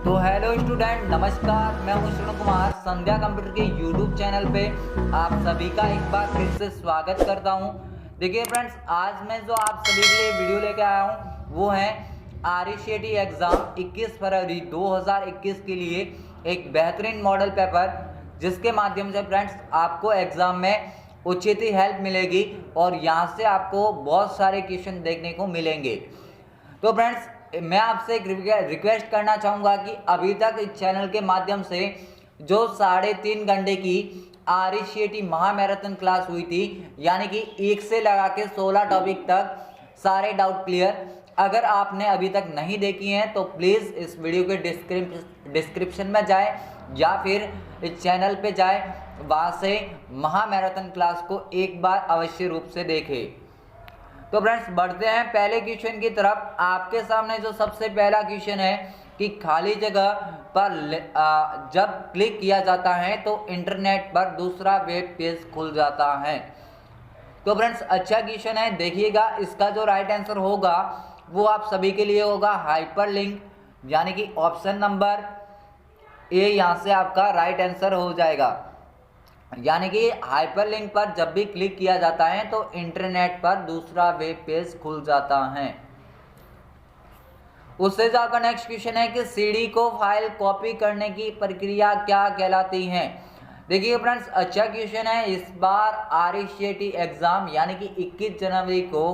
तो hello student, नमस्कार। मैं हूं श्रवण कुमार। संध्या कंप्यूटर के यूट्यूब चैनल पे आप सभी का एक बार फिर से स्वागत करता हूं। देखिए फ्रेंड्स, आज मैं जो आप सभी के लिए वीडियो लेके आया हूं वो है RCET एग्जाम 21 फरवरी 2021 के लिए एक बेहतरीन मॉडल पेपर, जिसके माध्यम से फ्रेंड्स आपको एग्जाम में उचित ही हेल्प मिलेगी और यहाँ से आपको बहुत सारे क्वेश्चन देखने को मिलेंगे। तो फ्रेंड्स, मैं आपसे एक रिक्वेस्ट करना चाहूँगा कि अभी तक इस चैनल के माध्यम से जो 3.5 घंटे की RCET महामैराथन क्लास हुई थी, यानी कि 1 से लगा के 16 टॉपिक तक सारे डाउट क्लियर, अगर आपने अभी तक नहीं देखी हैं तो प्लीज़ इस वीडियो के डिस्क्रिप्शन में जाए या फिर इस चैनल पे जाए, वहाँ से महामैराथन क्लास को एक बार अवश्य रूप से देखें। तो फ्रेंड्स, बढ़ते हैं पहले क्वेश्चन की तरफ। आपके सामने जो सबसे पहला क्वेश्चन है कि खाली जगह पर जब क्लिक किया जाता है तो इंटरनेट पर दूसरा वेब पेज खुल जाता है। तो फ्रेंड्स, अच्छा क्वेश्चन है, देखिएगा। इसका जो राइट आंसर होगा वो आप सभी के लिए होगा हाइपरलिंक, यानी कि ऑप्शन नंबर ए यहाँ से आपका राइट आंसर हो जाएगा। यानी कि हाइपरलिंक पर जब भी क्लिक किया जाता है तो इंटरनेट पर दूसरा वेब पेज खुल जाता है। उससे जाकर नेक्स्ट क्वेश्चन है कि सीडी को फाइल कॉपी करने की प्रक्रिया क्या कहलाती है। देखिए फ्रेंड्स, अच्छा क्वेश्चन है। इस बार RCET एग्जाम यानी कि 21 जनवरी को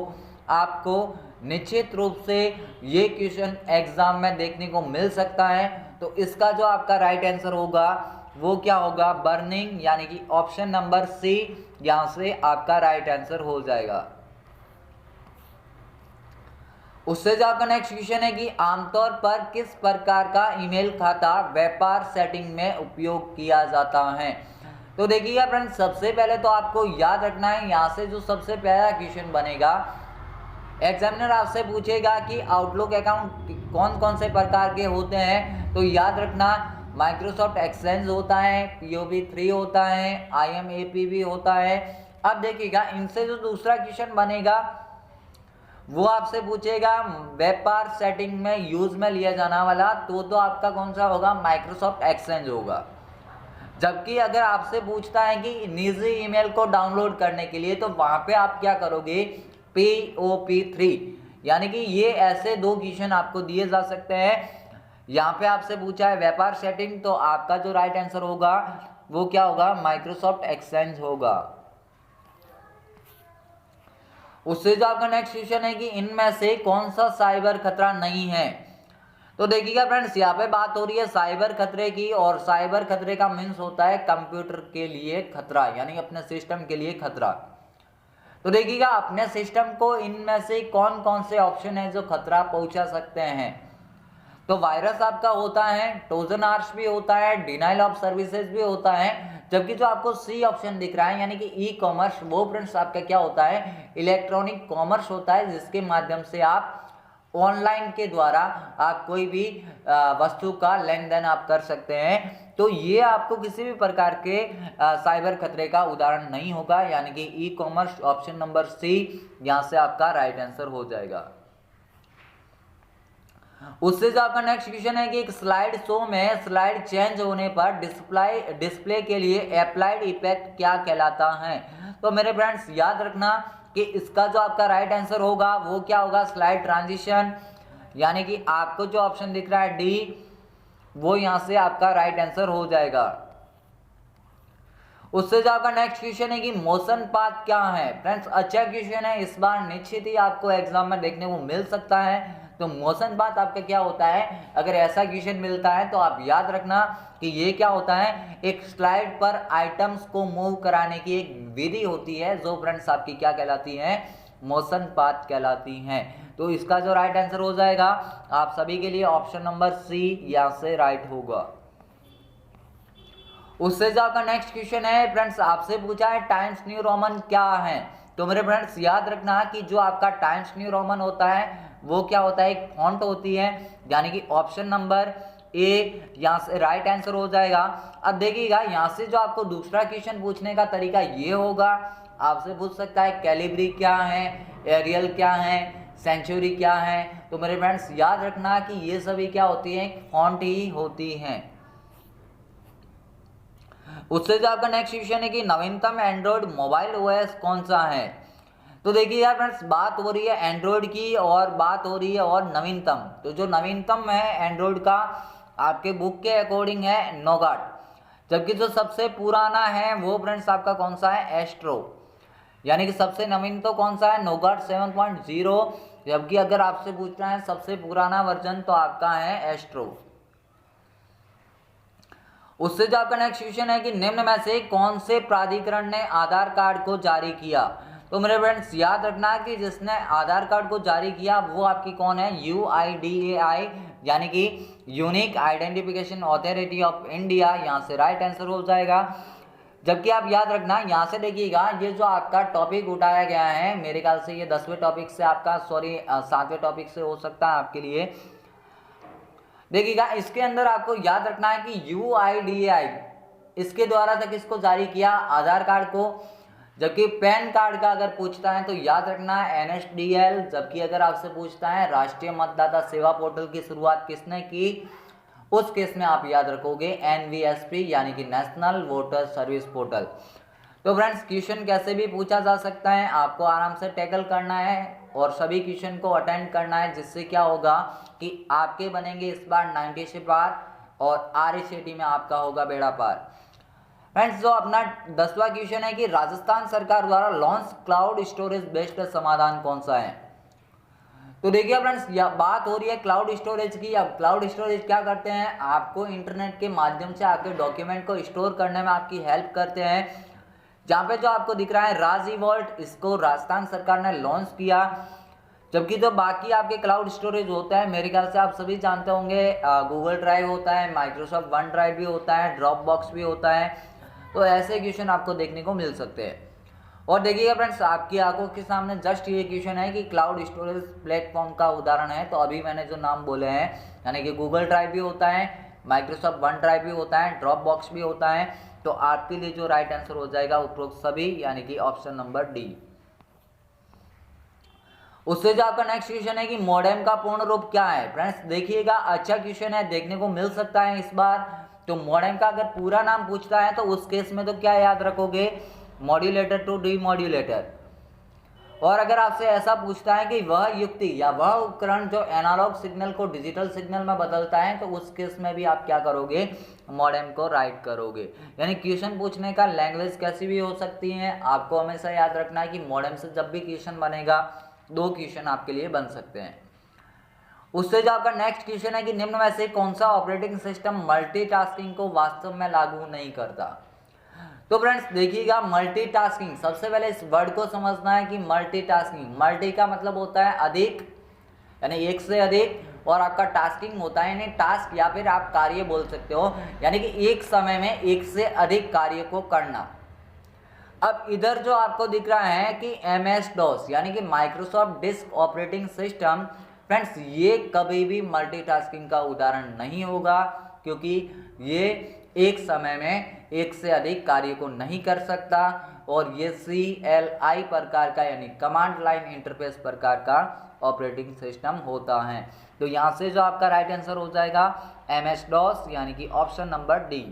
आपको निश्चित रूप से ये क्वेश्चन एग्जाम में देखने को मिल सकता है। तो इसका जो आपका राइट आंसर होगा वो क्या होगा, बर्निंग, यानी कि ऑप्शन नंबर सी यहां से आपका राइट आंसर हो जाएगा। उससे जाकर नेक्स्ट क्वेश्चन है कि आमतौर पर किस प्रकार का ईमेल खाता व्यापार सेटिंग में उपयोग किया जाता है। तो देखिएगा फ्रेंड्स, सबसे पहले तो आपको याद रखना है, यहाँ से जो सबसे पहला क्वेश्चन बनेगा, एग्जामिनर आपसे पूछेगा कि आउटलुक अकाउंट कौन कौन से प्रकार के होते हैं। तो याद रखना, माइक्रोसॉफ्ट एक्सेंज होता है, POP3 होता है, IMAP भी होता है। अब देखिएगा, इनसे जो दूसरा क्वेश्चन बनेगा वो आपसे पूछेगा व्यापार सेटिंग में यूज में लिया जाना वाला, तो आपका कौन सा होगा, माइक्रोसॉफ्ट एक्सेंज होगा। जबकि अगर आपसे पूछता है कि निजी ईमेल को डाउनलोड करने के लिए, तो वहां पे आप क्या करोगे, POP3। यानी कि ये ऐसे दो क्वेश्चन आपको दिए जा सकते हैं। यहाँ पे आपसे पूछा है व्यापार सेटिंग, तो आपका जो राइट आंसर होगा वो क्या होगा, माइक्रोसॉफ्ट एक्सेंज होगा। उससे जो आपका नेक्स्ट क्वेश्चन है कि इनमें से कौन सा साइबर खतरा नहीं है। तो देखिएगा फ्रेंड्स, यहाँ पे बात हो रही है साइबर खतरे की, और साइबर खतरे का मीन्स होता है कंप्यूटर के लिए खतरा, यानी अपने सिस्टम के लिए खतरा। तो देखिएगा, अपने सिस्टम को इनमें से कौन कौन से ऑप्शन है जो खतरा पहुंचा सकते हैं। तो वायरस आपका होता है, ट्रोजन हॉर्स भी होता है, डिनाइल ऑफ सर्विसेज भी होता है। जबकि जो आपको सी ऑप्शन दिख रहा है यानी कि ई कॉमर्स, वो फ्रेंड्स आपका क्या होता है, इलेक्ट्रॉनिक कॉमर्स होता है, जिसके माध्यम से आप ऑनलाइन के द्वारा आप कोई भी वस्तु का लेन देन आप कर सकते हैं। तो ये आपको किसी भी प्रकार के साइबर खतरे का उदाहरण नहीं होगा, यानी कि e commerce option number C यहाँ से आपका राइट आंसर हो जाएगा। उससे जो आपका नेक्स्ट क्वेश्चन है कि एक स्लाइड शो में स्लाइड चेंज होने पर डिस्प्ले के लिए अप्लाइड इफेक्ट क्या कहलाता है। तो मेरे फ्रेंड्स, याद रखना कि इसका जो आपका राइट आंसर होगा वो क्या होगा, स्लाइड ट्रांजिशन, यानी कि आपको जो ऑप्शन दिख रहा है डी, वो यहां से आपका राइट आंसर हो जाएगा। उससे जो आपका नेक्स्ट क्वेश्चन है कि मोशन पाथ क्या है। फ्रेंड्स, अच्छा क्वेश्चन है, इस बार निश्चित ही आपको एग्जाम में देखने को मिल सकता है। तो मोशन पाथ आपका क्या होता है, अगर ऐसा क्वेश्चन मिलता है तो आप याद रखना कि ये क्या होता है, एक स्लाइड पर आइटम्स को मूव कराने की एक विधि होती है, जो फ्रेंड्स आपकी क्या कहलाती है, मोशन पाथ कहलाती हैं। तो इसका जो राइट आंसर हो जाएगा आप सभी के लिए ऑप्शन नंबर सी यहाँ से राइट होगा। उससे जो आपका नेक्स्ट क्वेश्चन है फ्रेंड्स, आपसे पूछा है टाइम्स न्यू रोमन क्या है। तो मेरे फ्रेंड्स, याद रखना कि जो आपका टाइम्स न्यू रोमन होता है वो क्या होता है, एक फॉन्ट होती है, यानी कि ऑप्शन नंबर ए यहाँ से राइट आंसर हो जाएगा। अब देखिएगा, यहाँ से जो आपको दूसरा क्वेश्चन पूछने का तरीका ये होगा, आपसे पूछ सकता है कैलिब्री क्या है, एरियल क्या है, सेंचुरी क्या है। तो मेरे फ्रेंड्स याद रखना कि ये सभी क्या होती हैं, फॉन्ट ही होती हैं। उससे जो आपका नेक्स्ट क्वेश्चन है कि नवीनतम एंड्रॉइड मोबाइल ओएस कौन सा है। तो देखिए यार फ्रेंड्स, बात हो रही है एंड्रॉइड की और बात हो रही है और नवीनतम। तो जो नवीनतम है एंड्रॉइड का आपके बुक के अकॉर्डिंग है नोगाट, जबकि जो सबसे पुराना है वो फ्रेंड्स आपका कौन सा है, एस्ट्रो। यानी कि सबसे नवीन तो कौन सा है, नोगाट 7.0, जबकि अगर आपसे पूछना है सबसे पुराना वर्जन तो आपका है एस्ट्रो। उससे जो आपका नेक्स्ट क्वेश्चन है कि निम्न में से कौन से प्राधिकरण ने आधार कार्ड को जारी किया। तो मेरे फ्रेंड्स याद रखना कि जिसने आधार कार्ड को जारी किया वो आपकी कौन है, UIDAI, यानी कि unique identification authority of India. यहाँ से राइट आंसर हो जाएगा। जबकि आप याद रखना यहाँ से देखिएगा, ये जो आपका टॉपिक उठाया गया है मेरे ख्याल से ये 10वें टॉपिक से आपका, सॉरी 7वें टॉपिक से हो सकता है आपके लिए। देखिएगा इसके अंदर आपको याद रखना है कि UIDAI इसके द्वारा तक इसको जारी किया आधार कार्ड को। जबकि पैन कार्ड का अगर पूछता है तो याद रखना है NSDL। जबकि अगर आपसे पूछता है राष्ट्रीय मतदाता सेवा पोर्टल की शुरुआत किसने की, उस केस में आप याद रखोगे NVSP, यानी कि नेशनल वोटर सर्विस पोर्टल। तो फ्रेंड्स क्वेश्चन कैसे भी पूछा जा सकता है, आपको आराम से टैकल करना है और सभी क्वेश्चन को अटेंड करना है, जिससे क्या होगा कि आपके बनेंगे इस बार 90 से पार और RSAT में आपका होगा बेड़ा पार। फ्रेंड्स जो अपना 10वां क्वेश्चन है कि राजस्थान सरकार द्वारा लॉन्च क्लाउड स्टोरेज बेस्ड समाधान कौन सा है। तो देखिए फ्रेंड्स बात हो रही है क्लाउड स्टोरेज की। अब क्लाउड स्टोरेज क्या करते हैं, आपको इंटरनेट के माध्यम से आपके डॉक्यूमेंट को स्टोर करने में आपकी हेल्प करते हैं। जहाँ पे जो आपको दिख रहा है राजी वॉल्ट, इसको राजस्थान सरकार ने लॉन्च किया। जबकि जो बाकी आपके क्लाउड स्टोरेज होता है मेरे ख्याल से आप सभी जानते होंगे, गूगल ड्राइव होता है, माइक्रोसॉफ्ट वन ड्राइव भी होता है, ड्रॉप बॉक्स भी होता है। तो ऐसे क्वेश्चन आपको देखने को मिल सकते हैं। और देखिएगा फ्रेंड्स आपकी आंखों के सामने जस्ट ये क्वेश्चन है कि क्लाउड स्टोरेज प्लेटफॉर्म का उदाहरण है। तो अभी मैंने जो नाम बोले हैं, यानी कि गूगल ड्राइव भी होता है, माइक्रोसॉफ्ट वन ड्राइव भी होता है, ड्रॉप बॉक्स भी होता है। तो आपके लिए जो राइट आंसर हो जाएगा उपरोक्त सभी, यानी कि ऑप्शन नंबर डी। उससे जो आपका नेक्स्ट क्वेश्चन है कि मॉडेम का पूर्ण रूप क्या है। फ्रेंड्स देखिएगा अच्छा क्वेश्चन है, देखने को मिल सकता है इस बार। तो मॉडेम का अगर पूरा नाम पूछता है तो उस केस में तो क्या याद रखोगे, मॉड्यूलेटर टू डीमॉड्यूलेटर। और अगर आपसे ऐसा पूछता है कि वह युक्ति या वह उपकरण जो एनालॉग सिग्नल को डिजिटल सिग्नल में बदलता है, तो उस केस में भी आप क्या करोगे, मॉडेम को राइट करोगे। यानी क्वेश्चन पूछने का लैंग्वेज कैसी भी हो सकती है, आपको हमेशा याद रखना है कि मॉडेम से जब भी क्वेश्चन बनेगा 2 क्वेश्चन आपके लिए बन सकते हैं। उससे जो आपका नेक्स्ट क्वेश्चन है कि निम्न में से कौन सा ऑपरेटिंग सिस्टम मल्टीटास्किंग को वास्तव में लागू नहीं करता। तो फ्रेंड्स देखिएगा मल्टीटास्किंग, सबसे पहले इस वर्ड को समझना है कि मल्टीटास्किंग, मल्टी का मतलब होता है अधिक, यानी एक से अधिक, और आपका टास्किंग होता है यानी टास्क या फिर आप कार्य बोल सकते हो, यानी कि एक समय में एक से अधिक कार्य को करना। अब इधर जो आपको दिख रहा है कि MS-DOS यानी कि Microsoft disk operating system, friends ये कभी भी मल्टीटास्किंग का उदाहरण नहीं होगा, क्योंकि ये एक समय में एक से अधिक कार्य को नहीं कर सकता, और ये CLI प्रकार का यानी कमांड लाइन इंटरफेस प्रकार का ऑपरेटिंग सिस्टम होता है। तो यहाँ से जो आपका राइट आंसर हो जाएगा MS-DOS, यानी कि ऑप्शन नंबर डी।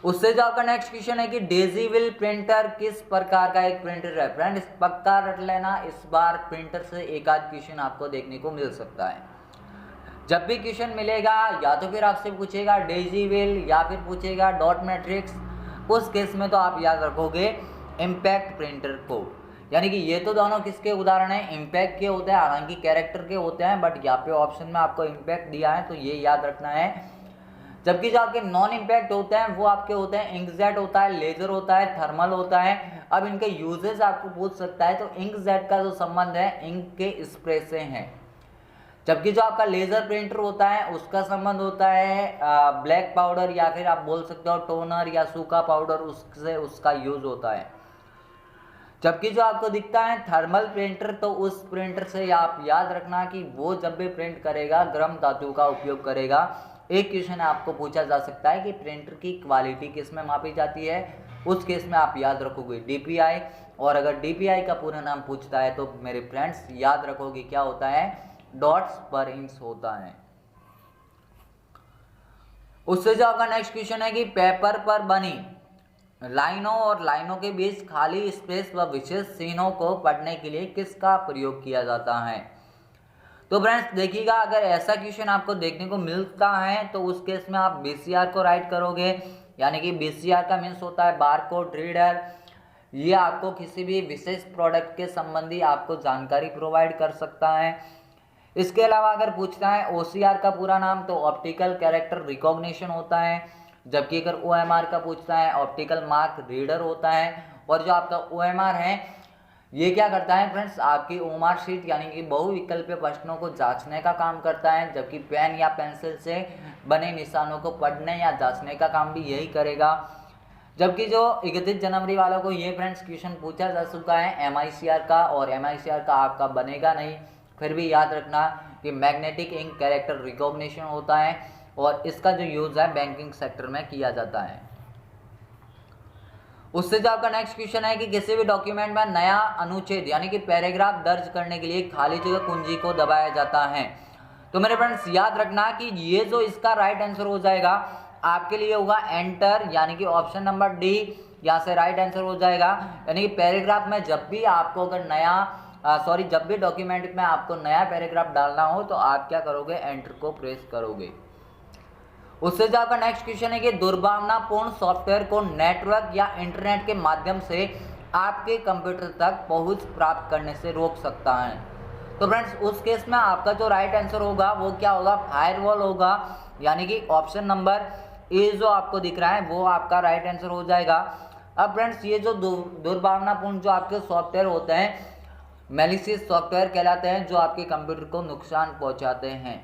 उससे जो आपका नेक्स्ट क्वेश्चन है कि डेजीविल प्रिंटर किस प्रकार का एक प्रिंटर है। फ्रेंड्स पक्का रट लेना, इस बार प्रिंटर से एक आध क्वेश्चन आपको देखने को मिल सकता है। जब भी क्वेश्चन मिलेगा या तो फिर आपसे पूछेगा डेजीविल या फिर पूछेगा डॉट मैट्रिक्स, उस केस में तो आप याद रखोगे इम्पैक्ट प्रिंटर को। यानी कि ये तो दोनों किसके उदाहरण हैं, इम्पैक्ट के होते हैं, हालांकि कैरेक्टर के होते हैं, बट यहाँ पे ऑप्शन में आपको इम्पैक्ट दिया है तो ये याद रखना है। जबकि जो आपके नॉन इम्पैक्ट होते हैं वो आपके होते हैं इंकजेट होता है, लेजर होता है, थर्मल होता है। अब इनके यूजेस आपको पूछ सकता है, तो इंकजेट का जो संबंध है इंक के स्प्रे से है, जबकि जो आपका लेजर प्रिंटर होता है उसका संबंध होता है ब्लैक पाउडर या फिर आप बोल सकते हो टोनर या सूखा पाउडर, उससे उसका यूज होता है। जबकि जो आपको दिखता है थर्मल प्रिंटर, तो उस प्रिंटर से आप याद रखना कि वो जब भी प्रिंट करेगा गर्म धातु का उपयोग करेगा। एक क्वेश्चन आपको पूछा जा सकता है कि प्रिंटर की क्वालिटी किस में मापी जाती है, उस केस में आप याद रखोगे DPI। और अगर DPI का पूरा नाम पूछता है तो मेरे फ्रेंड्स याद रखोगे क्या होता है, डॉट्स पर इंच होता है। उससे जो आपका नेक्स्ट क्वेश्चन है कि पेपर पर बनी लाइनों और लाइनों के बीच खाली स्पेस व विशेष सीनों को पढ़ने के लिए किसका प्रयोग किया जाता है। तो फ्रेंड्स देखिएगा, अगर ऐसा क्वेश्चन आपको देखने को मिलता है तो उस केस में आप BCR को राइट करोगे, यानी कि BCR का मीन्स होता है बारकोड रीडर। ये आपको किसी भी विशेष प्रोडक्ट के संबंधी आपको जानकारी प्रोवाइड कर सकता है। इसके अलावा अगर पूछता है OCR का पूरा नाम तो ऑप्टिकल कैरेक्टर रिकॉग्निशन होता है, जबकि अगर OMR का पूछता है ऑप्टिकल मार्क रीडर होता है। और जो आपका OMR है ये क्या करता है फ्रेंड्स, आपकी OMR शीट यानी कि बहुविकल्पीय प्रश्नों को जांचने का काम करता है, जबकि पेन या पेंसिल से बने निशानों को पढ़ने या जांचने का काम भी यही करेगा। जबकि जो 31 जनवरी वालों को ये फ्रेंड्स क्वेश्चन पूछा जा चुका है MICR का, और MICR का आपका बनेगा नहीं, फिर भी याद रखना कि मैग्नेटिक इंक कैरेक्टर रिकॉग्निशन होता है और इसका जो यूज है बैंकिंग सेक्टर में किया जाता है। उससे जो आपका नेक्स्ट क्वेश्चन है कि किसी भी डॉक्यूमेंट में नया अनुच्छेद यानी कि पैराग्राफ दर्ज करने के लिए खाली जगह कुंजी को दबाया जाता है। तो मेरे फ्रेंड्स याद रखना कि ये जो इसका राइट आंसर हो जाएगा आपके लिए होगा एंटर, यानी कि ऑप्शन नंबर D यहाँ से राइट आंसर हो जाएगा। यानी कि पैराग्राफ में जब भी आपको अगर जब भी डॉक्यूमेंट में आपको नया पैराग्राफ डालना हो तो आप क्या करोगे, एंटर को प्रेस करोगे। उससे जो आपका नेक्स्ट क्वेश्चन है कि दुर्भावनापूर्ण सॉफ्टवेयर को नेटवर्क या इंटरनेट के माध्यम से आपके कंप्यूटर तक पहुंच प्राप्त करने से रोक सकता है। तो फ्रेंड्स उस केस में आपका जो राइट आंसर होगा वो क्या होगा, फायरवॉल होगा, यानी कि ऑप्शन नंबर ए जो आपको दिख रहा है वो आपका राइट आंसर हो जाएगा। अब फ्रेंड्स ये जो दुर्भावनापूर्ण जो आपके सॉफ्टवेयर होते हैं मैलिशियस सॉफ्टवेयर कहलाते हैं, जो आपके कंप्यूटर को नुकसान पहुंचाते हैं।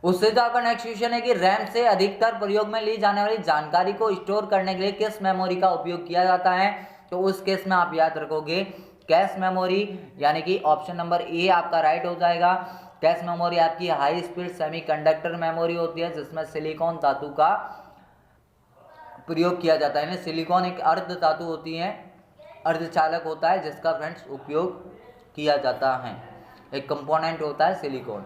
उससे जो आपका नेक्स्ट क्वेश्चन है कि रैम से अधिकतर प्रयोग में ली जाने वाली जानकारी को स्टोर करने के लिए किस मेमोरी का उपयोग किया जाता है। तो उस केस में आप याद रखोगे कैश मेमोरी, यानी कि ऑप्शन नंबर ए आपका राइट हो जाएगा। कैश मेमोरी आपकी हाई स्पीड सेमीकंडक्टर मेमोरी होती है जिसमें सिलिकॉन धातु का प्रयोग किया जाता है। सिलिकॉन एक अर्ध धातु होती है, अर्धचालक होता है जिसका फ्रेंड्स उपयोग किया जाता है, एक कंपोनेंट होता है सिलिकॉन।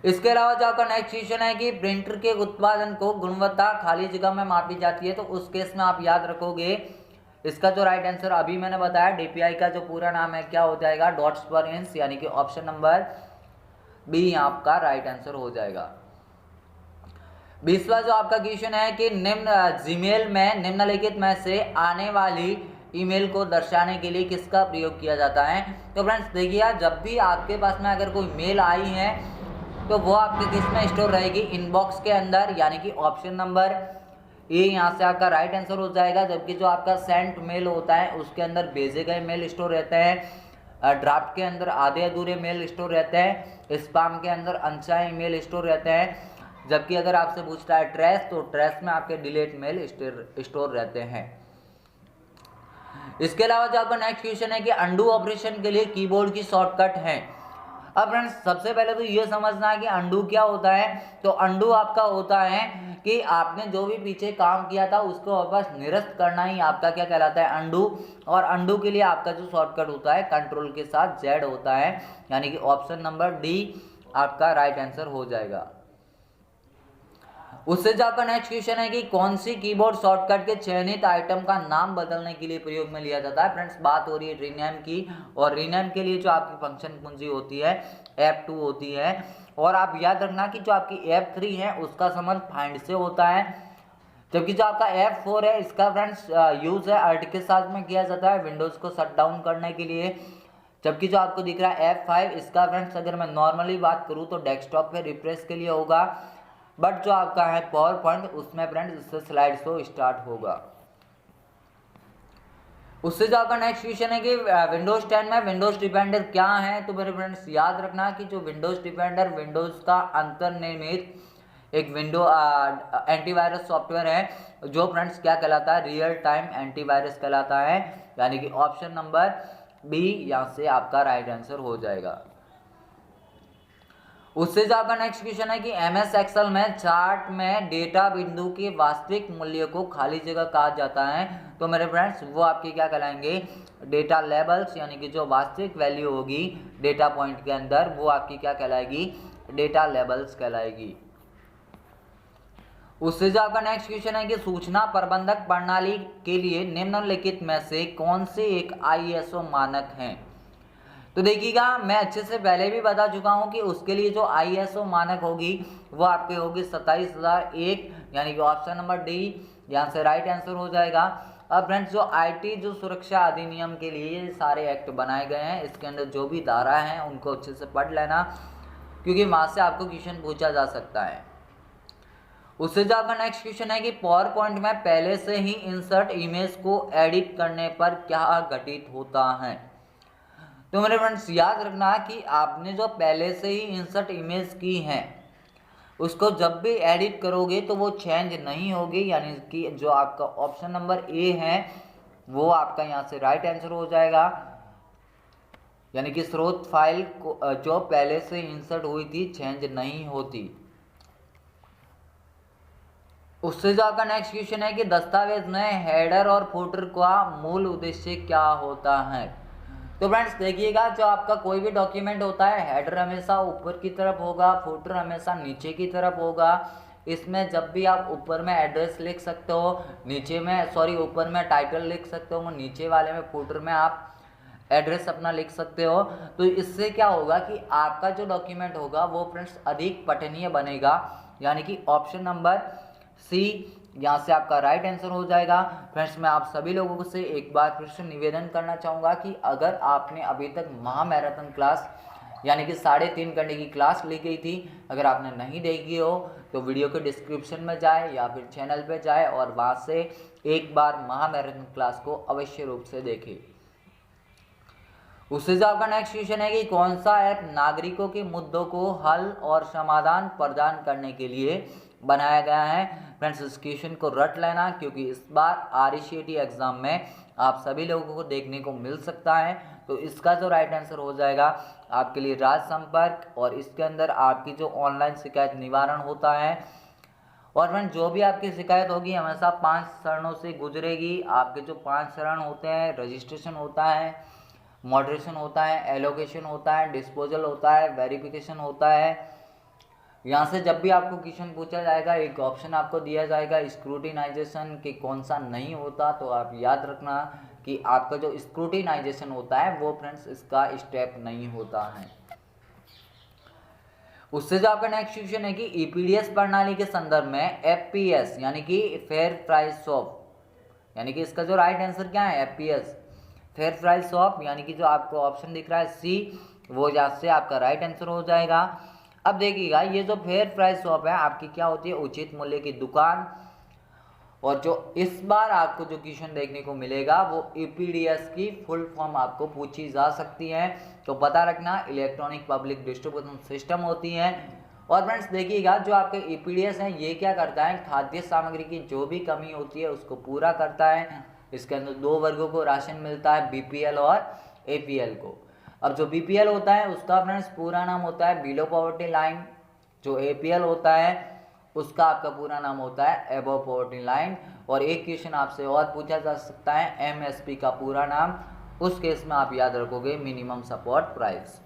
इसके अलावा जो आपका नेक्स्ट क्वेश्चन है कि प्रिंटर के उत्पादन को गुणवत्ता खाली जगह में मापी जाती है। तो उस केस में आप याद रखोगे इसका जो राइट आंसर अभी मैंने बताया DPI का जो पूरा नाम है क्या हो जाएगा, डॉट्स पर इंच, यानी कि ऑप्शन नंबर B आपका राइट आंसर हो जाएगा। 20वां जो आपका क्वेश्चन है कि जीमेल में निम्नलिखित में से आने वाली ईमेल को दर्शाने के लिए किसका प्रयोग किया जाता है। तो फ्रेंड्स देखिए, जब भी आपके पास में अगर कोई मेल आई है तो वो आपके किस में स्टोर रहेगी, इनबॉक्स के अंदर, यानी कि ऑप्शन नंबर ए यहाँ से आपका राइट आंसर हो जाएगा। जबकि जो आपका सेंट मेल होता है उसके अंदर भेजे गए मेल स्टोर रहते हैं, ड्राफ्ट के अंदर आधे अधूरे मेल स्टोर रहते हैं, स्पैम के अंदर अनचाहे मेल स्टोर रहते हैं। जबकि अगर आपसे पूछता है ट्रैश, तो ट्रैश में आपके डिलीट मेल स्टोर रहते हैं। इसके अलावा जो आपका नेक्स्ट क्वेश्चन है कि अंडू ऑपरेशन के लिए कीबोर्ड की शॉर्टकट है। अब फ्रेंड्स सबसे पहले तो ये समझना है कि अंडू क्या होता है। तो अंडू आपका होता है कि आपने जो भी पीछे काम किया था उसको वापस निरस्त करना ही आपका क्या कहलाता है, अंडू। और अंडू के लिए आपका जो शॉर्टकट होता है कंट्रोल के साथ Z होता है, यानी कि ऑप्शन नंबर D आपका राइट आंसर हो जाएगा। उससे जो आपका नेक्स्ट क्वेश्चन है कि कौन सी कीबोर्ड शॉर्टकट के चयनित आइटम का नाम बदलने के लिए प्रयोग में लिया जाता है। फ्रेंड्स बात हो रही है रीनेम की, और रीनेम के लिए जो आपकी फंक्शन कुंजी होती है F2 होती है। और आप याद रखना कि जो आपकी F3 है उसका संबंध फाइंड से होता है, जबकि जो आपका F4 है इसका फ्रेंड्स यूज है अर्ट के साथ में किया जाता है विंडोज को शट डाउन करने के लिए। जबकि जो आपको दिख रहा है F5 इसका फ्रेंड्स अगर मैं नॉर्मली बात करूँ तो डेस्कटॉप पे रिफ्रेश के लिए होगा, बट जो आपका है पावर पॉइंट उसमें फ्रेंड्स इससे स्लाइड शो स्टार्ट होगा। उससे जो आपका नेक्स्ट क्वेश्चन है कि विंडोज 10 में विंडोज डिफेंडर क्या है। तो मेरे फ्रेंड्स याद रखना कि जो विंडोज डिफेंडर विंडोज का अंतर्निर्मित एक विंडो एंटीवायरस सॉफ्टवेयर है, जो फ्रेंड्स क्या कहलाता है, रियल टाइम एंटीवायरस कहलाता है, यानी कि ऑप्शन नंबर B यहाँ से आपका राइट आंसर हो जाएगा। उससे जो आपका नेक्स्ट क्वेश्चन है कि एमएस एक्सेल में चार्ट में डेटा बिंदु के वास्तविक मूल्य को खाली जगह कहा जाता है। तो मेरे फ्रेंड्स वो आपके क्या कहलाएंगे, डेटा लेबल्स, यानी कि जो वास्तविक वैल्यू होगी डेटा पॉइंट के अंदर वो आपकी क्या कहलाएगी, डेटा लेबल्स कहलाएगी। उससे जो आपका नेक्स्ट क्वेश्चन है कि सूचना प्रबंधक प्रणाली के लिए निम्नलिखित में से कौन से एक आईएसओ मानक हैं। तो देखिएगा, मैं अच्छे से पहले भी बता चुका हूं कि उसके लिए जो आईएसओ मानक होगी वो आपके होगी 27001, यानी कि ऑप्शन नंबर डी यहाँ से राइट आंसर हो जाएगा। अब फ्रेंड्स जो आईटी जो सुरक्षा अधिनियम के लिए ये सारे एक्ट बनाए गए हैं, इसके अंदर जो भी धारा हैं उनको अच्छे से पढ़ लेना, क्योंकि वहां से आपको क्वेश्चन पूछा जा सकता है। उससे जो आपका नेक्स्ट क्वेश्चन है कि पावर पॉइंट में पहले से ही इंसर्ट इमेज को एडिट करने पर क्या घटित होता है। तो मेरे फ्रेंड्स याद रखना कि आपने जो पहले से ही इंसर्ट इमेज की है उसको जब भी एडिट करोगे तो वो चेंज नहीं होगी, यानी कि जो आपका ऑप्शन नंबर ए है वो आपका यहाँ से राइट आंसर हो जाएगा, यानी कि स्रोत फाइल को जो पहले से इंसर्ट हुई थी चेंज नहीं होती। उससे जो आपका नेक्स्ट क्वेश्चन है कि दस्तावेज में हेडर और फुटर का मूल उद्देश्य क्या होता है। तो फ्रेंड्स देखिएगा, जो आपका कोई भी डॉक्यूमेंट होता है हेडर हमेशा ऊपर की तरफ होगा, फुटर हमेशा नीचे की तरफ होगा। इसमें जब भी आप ऊपर में एड्रेस लिख सकते हो, नीचे में ऊपर में टाइटल लिख सकते हो, नीचे वाले में फुटर में आप एड्रेस अपना लिख सकते हो। तो इससे क्या होगा कि आपका जो डॉक्यूमेंट होगा वो फ्रेंड्स अधिक पठनीय बनेगा, यानी कि ऑप्शन नंबर सी यहाँ से आपका राइट आंसर हो जाएगा। फ्रेंड्स मैं आप सभी लोगों से एक बार फिर से निवेदन करना चाहूँगा कि अगर आपने अभी तक महामैराथन क्लास यानी कि 3.5 घंटे की क्लास ली गई थी, अगर आपने नहीं देखी हो तो वीडियो के डिस्क्रिप्शन में जाए या फिर चैनल पे जाए और वहाँ से एक बार महामैराथन क्लास को अवश्य रूप से देखें। उससे जो आपका नेक्स्ट क्वेश्चन है कि कौन सा ऐप नागरिकों के मुद्दों को हल और समाधान प्रदान करने के लिए बनाया गया है। फ्रेंड्स इस क्वेश्चन को रट लेना, क्योंकि इस बार RCET एग्जाम में आप सभी लोगों को देखने को मिल सकता है। तो इसका जो राइट आंसर हो जाएगा आपके लिए राज संपर्क, और इसके अंदर आपकी जो ऑनलाइन शिकायत निवारण होता है। और फ्रेंड जो भी आपकी शिकायत होगी हमेशा 5 चरणों से गुजरेगी। आपके जो 5 चरण होते हैं, रजिस्ट्रेशन होता है, मॉडरेशन होता है, एलोकेशन होता है, डिस्पोजल होता है, वेरिफिकेशन होता है। यहाँ से जब भी आपको क्वेश्चन पूछा जाएगा एक ऑप्शन आपको दिया जाएगा स्क्रूटिनाइजेशन कि कौन सा नहीं होता। तो आप याद रखना कि आपका जो स्क्रूटिनाइजेशन होता है वो फ्रेंड्स इसका स्टेप नहीं होता है। उससे जो आपका नेक्स्ट क्वेश्चन है कि EPDS प्रणाली के संदर्भ में FPS यानी कि फेयर प्राइस शॉप, यानी कि इसका जो राइट आंसर क्या है FPS फेयर प्राइस शॉप, यानी कि जो आपको ऑप्शन दिख रहा है C, वो यहाँ से आपका राइट आंसर हो जाएगा। अब देखिएगा, ये जो फेयर प्राइस शॉप है आपकी क्या होती है, उचित मूल्य की दुकान। और जो इस बार आपको जो क्वेश्चन देखने को मिलेगा वो EPDS की फुल फॉर्म आपको पूछी जा सकती है। तो पता रखना, इलेक्ट्रॉनिक पब्लिक डिस्ट्रीब्यूशन सिस्टम होती है। और फ्रेंड्स देखिएगा, जो आपके EPDS है ये क्या करता है, खाद्य सामग्री की जो भी कमी होती है उसको पूरा करता है। इसके अंदर 2 वर्गों को राशन मिलता है, BPL और APL को। अब जो BPL होता है उसका फ्रेंड्स पूरा नाम होता है बिलो पॉवर्टी लाइन, जो APL होता है उसका आपका पूरा नाम होता है अबव पॉवर्टी लाइन। और एक क्वेश्चन आपसे और पूछा जा सकता है MSP का पूरा नाम, उस केस में आप याद रखोगे मिनिमम सपोर्ट प्राइस।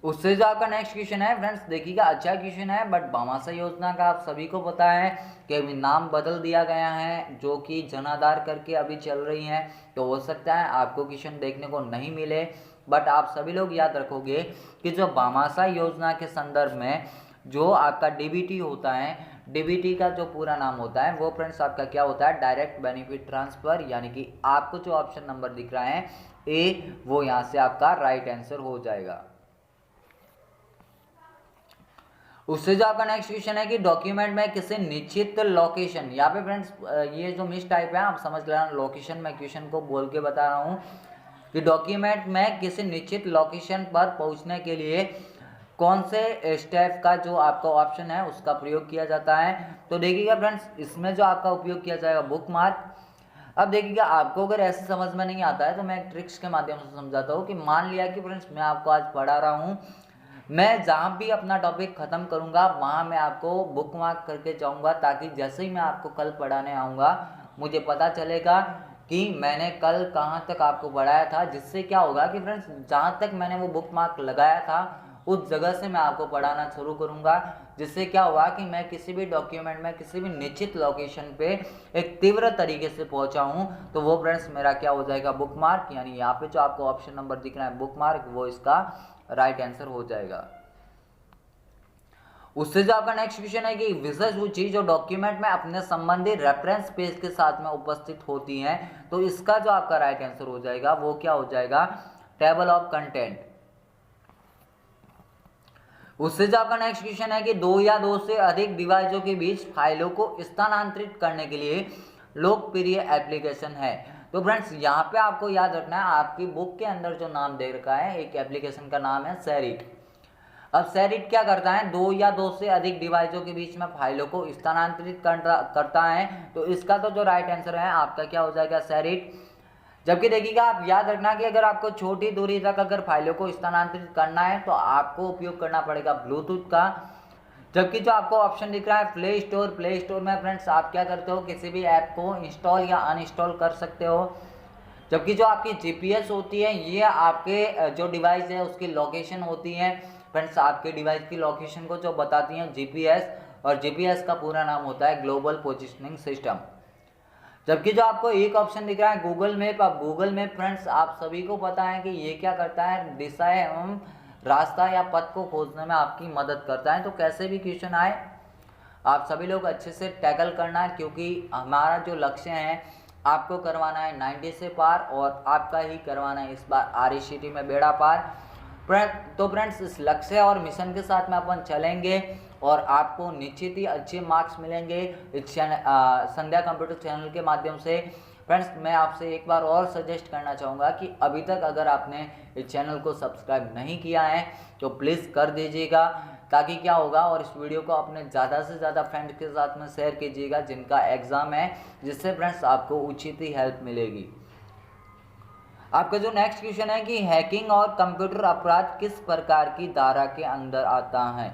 उससे जो आपका नेक्स्ट क्वेश्चन है फ्रेंड्स देखिएगा, अच्छा क्वेश्चन है बट भामाशाह योजना का आप सभी को पता है कि अभी नाम बदल दिया गया है, जो कि जन आधार करके अभी चल रही है। तो हो सकता है आपको क्वेश्चन देखने को नहीं मिले, बट आप सभी लोग याद रखोगे कि जो भामाशाह योजना के संदर्भ में जो आपका DBT होता है, DBT का जो पूरा नाम होता है वो फ्रेंड्स आपका क्या होता है, डायरेक्ट बेनिफिट ट्रांसफर, यानी कि आपको जो ऑप्शन नंबर दिख रहा है A, वो यहाँ से आपका राइट आंसर हो जाएगा। उससे जो आपका नेक्स्ट क्वेश्चन है कि डॉक्यूमेंट में किसी निश्चित लोकेशन, यहाँ पे फ्रेंड्स ये जो मिस टाइप है आप समझ लेना, लोकेशन में क्वेश्चन को बोल के बता रहा हूँ कि डॉक्यूमेंट में किसी निश्चित लोकेशन पर पहुँचने के लिए कौन से स्टेप का जो आपका ऑप्शन है उसका प्रयोग किया जाता है। तो देखिएगा फ्रेंड्स, इसमें जो आपका उपयोग किया जाएगा बुक मार्क, अब देखिएगा, आपको अगर ऐसे समझ में नहीं आता है तो मैं एक ट्रिक्स के माध्यम से समझाता हूँ कि मान लिया कि फ्रेंड्स मैं आपको आज पढ़ा रहा हूँ, मैं जहाँ भी अपना टॉपिक खत्म करूँगा वहाँ मैं आपको बुक मार्क करके जाऊँगा, ताकि जैसे ही मैं आपको कल पढ़ाने आऊँगा मुझे पता चलेगा कि मैंने कल कहाँ तक आपको पढ़ाया था। जिससे क्या होगा कि फ्रेंड्स जहाँ तक मैंने वो बुक मार्क लगाया था उस जगह से मैं आपको पढ़ाना शुरू करूंगा। जिससे क्या हुआ कि मैं किसी भी डॉक्यूमेंट में किसी भी निश्चित लोकेशन पे एक तीव्र तरीके से पहुंचा हूं, तो वो फ्रेंड्स मेरा क्या हो जाएगा, बुक मार्क, यानी यहाँ पे जो आपको ऑप्शन नंबर दिख रहा है बुक मार्क, वो इसका राइट आंसर हो जाएगा। उससे जो आपका नेक्स्ट क्वेश्चन है कि विशेष वो चीज जो डॉक्यूमेंट में अपने संबंधित रेफरेंस पेज के साथ में उपस्थित होती हैं, तो इसका जो आपका राइट आंसर हो जाएगा वो क्या हो जाएगा, टेबल ऑफ कंटेंट। उससे जो आपका नेक्स्ट क्वेश्चन है कि दो या दो से अधिक डिवाइसों के बीच फाइलों को स्थानांतरित करने के लिए लोकप्रिय एप्लीकेशन है। तो फ्रेंड्स यहाँ पे आपको याद रखना है, आपकी बुक के अंदर जो नाम दे रखा है एक एप्लीकेशन का नाम है शेरिट। अब शेरिट क्या करता है, दो या दो से अधिक डिवाइसों के बीच में फाइलों को स्थानांतरित करता है। तो इसका तो जो राइट आंसर है आपका क्या हो जाएगा, शेरिट। जबकि देखिएगा, आप याद रखना कि अगर आपको छोटी दूरी तक अगर फाइलों को स्थानांतरित करना है तो आपको उपयोग करना पड़ेगा ब्लूटूथ का। जबकि जो आपको ऑप्शन दिख रहा है प्ले स्टोर में फ्रेंड्स आप क्या करते हो, किसी भी ऐप को इंस्टॉल या अनइंस्टॉल कर सकते हो। जबकि जो आपकी जीपीएस होती है ये आपके जो डिवाइस है उसकी लोकेशन होती है फ्रेंड्स, आपके डिवाइस की लोकेशन को जो बताती हैं जीपीएस, और जीपीएस का पूरा नाम होता है ग्लोबल पोजिशनिंग सिस्टम। जबकि जो आपको एक ऑप्शन दिख रहा है गूगल मैप, अब गूगल मैप फ्रेंड्स आप सभी को पता है कि ये क्या करता है, दिशा एवं रास्ता या पथ को खोजने में आपकी मदद करता है। तो कैसे भी क्वेश्चन आए आप सभी लोग अच्छे से टैकल करना है, क्योंकि हमारा जो लक्ष्य है आपको करवाना है 90 से पार, और आपका ही करवाना है इस बार RECT में बेड़ा पार। तो फ्रेंड्स इस लक्ष्य और मिशन के साथ में अपन चलेंगे और आपको निश्चित ही अच्छे मार्क्स मिलेंगे इस संध्या कंप्यूटर चैनल के माध्यम से। फ्रेंड्स मैं आपसे एक बार और सजेस्ट करना चाहूँगा कि अभी तक अगर आपने इस चैनल को सब्सक्राइब नहीं किया है तो प्लीज़ कर दीजिएगा, ताकि क्या होगा, और इस वीडियो को अपने ज़्यादा से ज़्यादा फ्रेंड्स के साथ में शेयर कीजिएगा जिनका एग्ज़ाम है, जिससे फ्रेंड्स आपको उचित ही हेल्प मिलेगी। आपका जो नेक्स्ट क्वेश्चन है कि हैकिंग और कंप्यूटर अपराध किस प्रकार की धारा के अंदर आता है।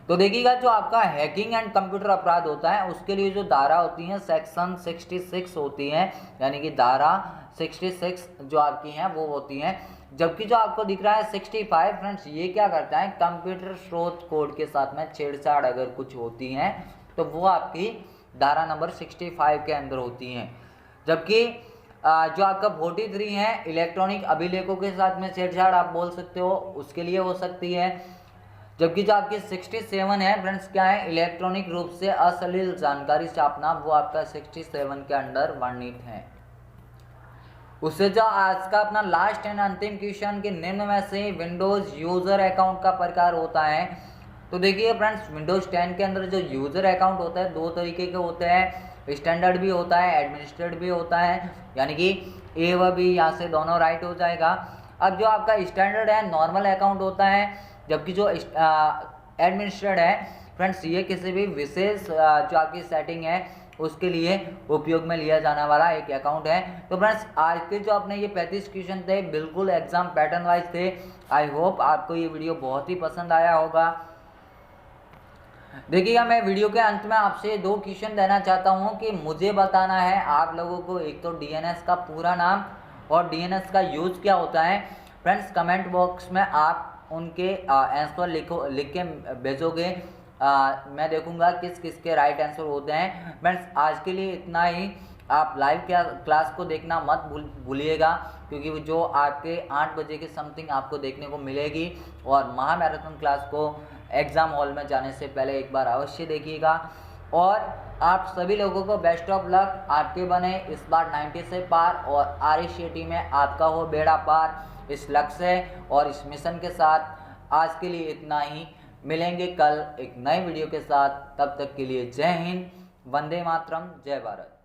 तो देखिएगा, जो आपका हैकिंग एंड कंप्यूटर अपराध होता है उसके लिए जो धारा होती है सेक्शन 66 होती है, यानी कि धारा 66 जो आपकी हैं वो होती हैं। जबकि जो आपको दिख रहा है 65 फ्रेंड्स, ये क्या करता है, कंप्यूटर स्रोत कोड के साथ में छेड़छाड़ अगर कुछ होती हैं तो वो आपकी धारा नंबर 65 के अंदर होती हैं। जबकि जो आपका 43 है इलेक्ट्रॉनिक अभिलेखों के साथ में छेड़छाड़ आप बोल सकते हो, उसके लिए हो सकती है। जबकि जो आपकी 67 है फ्रेंड्स, क्या है, इलेक्ट्रॉनिक रूप से अश्लील जानकारी छापना, वो आपका 67 के अंडर वर्णित है। उससे जो आज का अपना लास्ट एंड अंतिम क्वेश्चन कि निम्न में से विंडोज यूजर अकाउंट का प्रकार होता है। तो देखिए फ्रेंड्स, विंडोज 10 के अंदर जो यूजर अकाउंट होता है दो तरीके के होते हैं, स्टैंडर्ड भी होता है, एडमिनिस्ट्रेटेड भी होता है, यानी कि ए व बी यहाँ से दोनों राइट हो जाएगा। अब जो आपका स्टैंडर्ड है नॉर्मल अकाउंट होता है, जबकि जो एडमिनिस्ट्रेटेड है फ्रेंड्स ये किसी भी विशेष जो आपकी सेटिंग है उसके लिए उपयोग में लिया जाने वाला एक अकाउंट है। तो फ्रेंड्स आज के जो अपने ये 35 क्वेश्चन थे बिल्कुल एग्जाम पैटर्न वाइज थे। आई होप आपको ये वीडियो बहुत ही पसंद आया होगा। देखिएगा, मैं वीडियो के अंत में आपसे दो क्वेश्चन देना चाहता हूँ कि मुझे बताना है आप लोगों को एक तो डीएनएस का पूरा नाम और डीएनएस का यूज क्या होता है। फ्रेंड्स कमेंट बॉक्स में आप उनके आंसर लिख के भेजोगे, मैं देखूंगा किस किस के राइट आंसर होते हैं। फ्रेंड्स आज के लिए इतना ही। आप लाइव क्लास को देखना मत भूलिएगा, क्योंकि जो आपके 8 बजे के समथिंग आपको देखने को मिलेगी, और महामैराथन क्लास को एग्ज़ाम हॉल में जाने से पहले एक बार अवश्य देखिएगा। और आप सभी लोगों को बेस्ट ऑफ लक, आपके बने इस बार 90 से पार और RECT में आपका हो बेड़ा पार। इस लक्ष्य और इस मिशन के साथ आज के लिए इतना ही। मिलेंगे कल एक नए वीडियो के साथ, तब तक के लिए जय हिंद, वंदे मातरम, जय भारत।